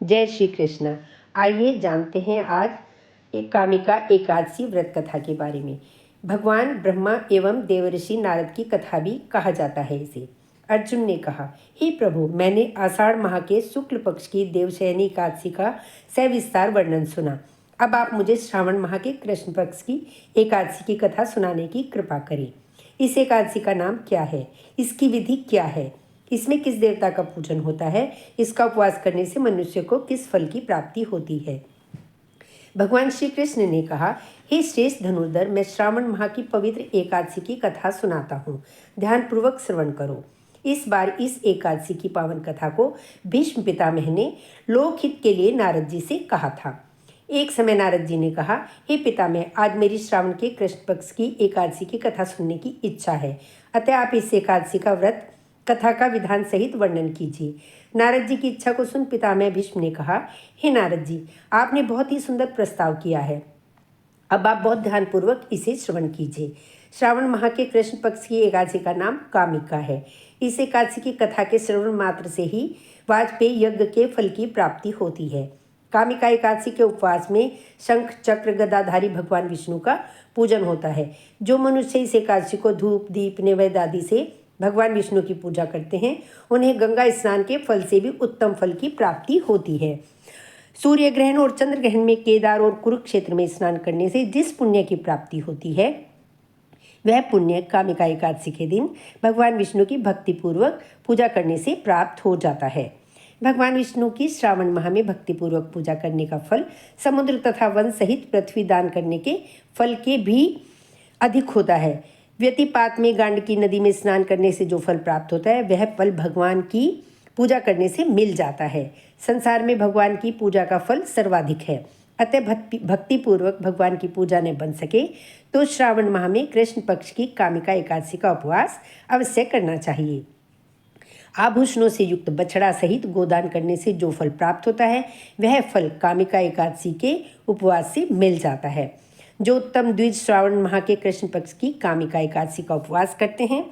जय श्री कृष्ण। आइए जानते हैं आज कामिका एकादशी व्रत कथा के बारे में। भगवान ब्रह्मा एवं देवर्षि नारद की कथा भी कहा जाता है इसे। अर्जुन ने कहा, हे प्रभु, मैंने आषाढ़ माह के शुक्ल पक्ष की देवशयनी एकादशी का सविस्तार वर्णन सुना। अब आप मुझे श्रावण माह के कृष्ण पक्ष की एकादशी की कथा सुनाने की कृपा करें। इस एकादशी का नाम क्या है, इसकी विधि क्या है, इसमें किस देवता का पूजन होता है, इसका उपवास करने से मनुष्य को किस फल की प्राप्ति होती है। भगवान श्री कृष्ण ने कहा, हे श्रेष्ठ धनुर्धर, मैं श्रावण माह की पवित्र एकादशी की कथा सुनाता हूँ। ध्यानपूर्वक श्रवण करो। इस बार इस एकादशी की पावन कथा को भीष्म पितामह ने लोकहित के लिए नारद जी से कहा था। एक समय नारद जी ने कहा, हे पितामह, आज मेरी श्रावण के कृष्ण पक्ष की एकादशी की कथा सुनने की इच्छा है, अतः आप इस एकादशी का व्रत कथा का विधान सहित वर्णन कीजिए। नारद जी की इच्छा को सुन पितामह भीष्म ने कहा, हे नारद जी, आपने बहुत ही सुंदर प्रस्ताव किया है। अब आप बहुत ध्यानपूर्वक इसे श्रवण कीजिए। श्रावण माह के कृष्ण पक्ष की एकादशी का नाम कामिका है। इस एकादशी की कथा के श्रवण मात्र से ही वाजपेयी यज्ञ के फल की प्राप्ति होती है। कामिका एकादशी के उपवास में शंख चक्र गदाधारी भगवान विष्णु का पूजन होता है। जो मनुष्य इस एकादशी को धूप दीप नैवेद्य आदि से भगवान विष्णु की पूजा करते हैं, उन्हें गंगा स्नान के फल से भी उत्तम फल की प्राप्ति होती है। सूर्य ग्रहण और चंद्र ग्रहण में केदार और कुरुक्षेत्र में स्नान करने से जिस पुण्य की प्राप्ति होती है, वह पुण्य कामिका एकादशी के दिन भगवान विष्णु की भक्तिपूर्वक पूजा करने से प्राप्त हो जाता है। भगवान विष्णु की श्रावण माह में भक्तिपूर्वक पूजा करने का फल समुद्र तथा वन सहित पृथ्वी दान करने के फल के भी अधिक होता है। व्यतिपात में गांडकी नदी में स्नान करने से जो फल प्राप्त होता है, वह फल भगवान की पूजा करने से मिल जाता है। संसार में भगवान की पूजा का फल सर्वाधिक है, अतः भक्तिपूर्वक भगवान की पूजा न बन सके तो श्रावण माह में कृष्ण पक्ष की कामिका एकादशी का उपवास अवश्य करना चाहिए। आभूषणों से युक्त बछड़ा सहित गोदान करने से जो फल प्राप्त होता है, वह फल कामिका एकादशी के उपवास से मिल जाता है। जो उत्तम द्विज श्रावण माह के कृष्ण पक्ष की कामिका एकादशी का उपवास करते हैं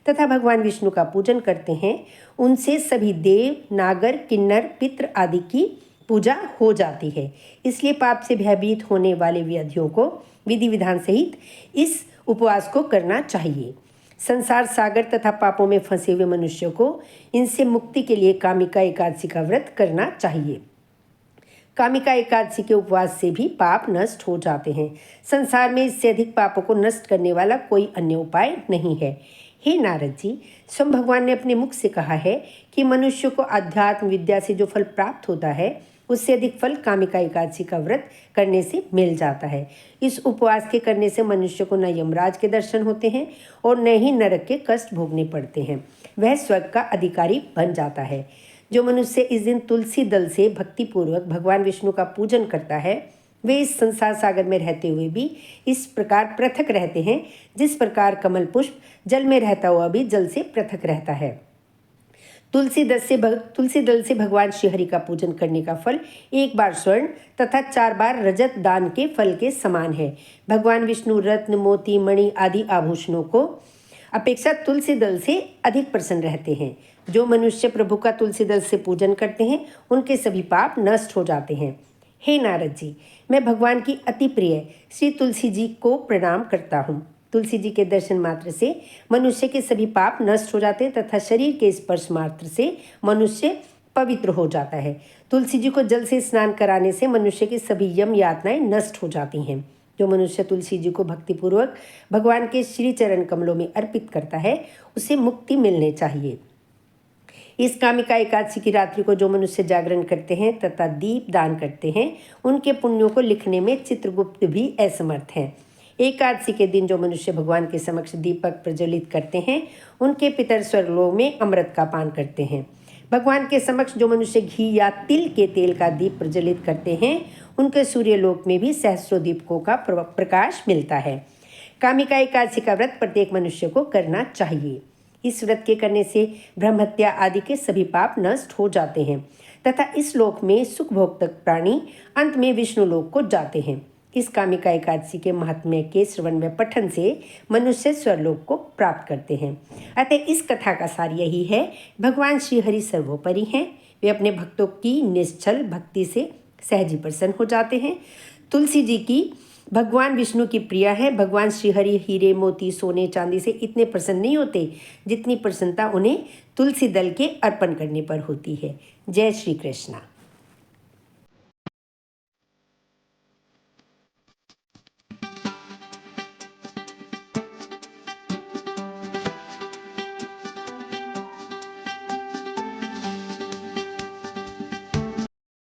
तथा भगवान विष्णु का पूजन करते हैं, उनसे सभी देव नागर किन्नर पितृ आदि की पूजा हो जाती है। इसलिए पाप से भयभीत होने वाले व्याधियों को विधि विधान सहित इस उपवास को करना चाहिए। संसार सागर तथा पापों में फंसे हुए मनुष्यों को इनसे मुक्ति के लिए कामिका एकादशी का व्रत करना चाहिए। कामिका एकादशी के उपवास से भी पाप नष्ट हो जाते हैं। संसार में इससे अधिक पापों को नष्ट करने वाला कोई अन्य उपाय नहीं है। हे नारद जी, स्वयं भगवान ने अपने मुख से कहा है कि मनुष्य को अध्यात्म विद्या से जो फल प्राप्त होता है, उससे अधिक फल कामिका एकादशी का व्रत करने से मिल जाता है। इस उपवास के करने से मनुष्य को न यमराज के दर्शन होते हैं और न ही नरक के कष्ट भोगने पड़ते हैं। वह स्वर्ग का अधिकारी बन जाता है। जो मनुष्य इस दिन तुलसी दल से भक्तिपूर्वक भगवान विष्णु का पूजन करता है, वे इस संसार सागर में रहते हुए भी इस प्रकार पृथक रहते हैं, जिस प्रकार कमल पुष्प जल में रहता हुआ भी जल से पृथक रहता है। तुलसी दल से भगवान श्रीहरि का पूजन करने का फल 1 बार स्वर्ण तथा 4 बार रजत दान के फल के समान है। भगवान विष्णु रत्न मोती मणि आदि आभूषणों को अपेक्षा तुलसी दल से अधिक प्रसन्न रहते हैं। जो मनुष्य प्रभु का तुलसी दल से पूजन करते हैं, उनके सभी पाप नष्ट हो जाते हैं। हे नारद जी, मैं भगवान की अति प्रिय श्री तुलसी जी को प्रणाम करता हूँ। तुलसी जी के दर्शन मात्र से मनुष्य के सभी पाप नष्ट हो जाते हैं तथा शरीर के स्पर्श मात्र से मनुष्य पवित्र हो जाता है। तुलसी जी को जल से स्नान कराने से मनुष्य की सभी यम यातनाएं नष्ट हो जाती हैं। जो मनुष्य तुलसी जी को भक्तिपूर्वक भगवान के श्री चरण कमलों में अर्पित करता है, उसे मुक्ति मिलने चाहिए। इस कामिका एकादशी की रात्रि को जो मनुष्य जागरण करते हैं तथा दीप दान करते हैं, उनके पुण्यों को लिखने में चित्रगुप्त भी असमर्थ हैं। एकादशी के दिन जो मनुष्य भगवान के समक्ष दीपक प्रज्वलित करते हैं, उनके पितर स्वर्गलोक में अमृत का पान करते हैं। भगवान के समक्ष जो मनुष्य घी या तिल के तेल का दीप प्रज्वलित करते हैं, उनके सूर्यलोक में भी सहस्रों दीपकों का प्रकाश मिलता है। कामिका एकादशी का व्रत प्रत्येक मनुष्य को करना चाहिए। इस व्रत के करने से ब्रह्महत्या आदि के सभी पाप नष्ट हो जाते हैं तथा इस लोक में सुख भोगतक प्राणी अंत में विष्णु लोक को जाते हैं। इस कामिका एकादशी के महात्म्य के श्रवण व पठन से मनुष्य स्वर्लोक को प्राप्त करते हैं। अतः इस कथा का सार यही है, भगवान श्री हरि सर्वोपरि हैं, वे अपने भक्तों की निश्चल भक्ति से सहज ही प्रसन्न हो जाते हैं। तुलसी जी की भगवान विष्णु की प्रिया है। भगवान श्रीहरि हीरे मोती सोने चांदी से इतने प्रसन्न नहीं होते जितनी प्रसन्नता उन्हें तुलसी दल के अर्पण करने पर होती है। जय श्री कृष्णा।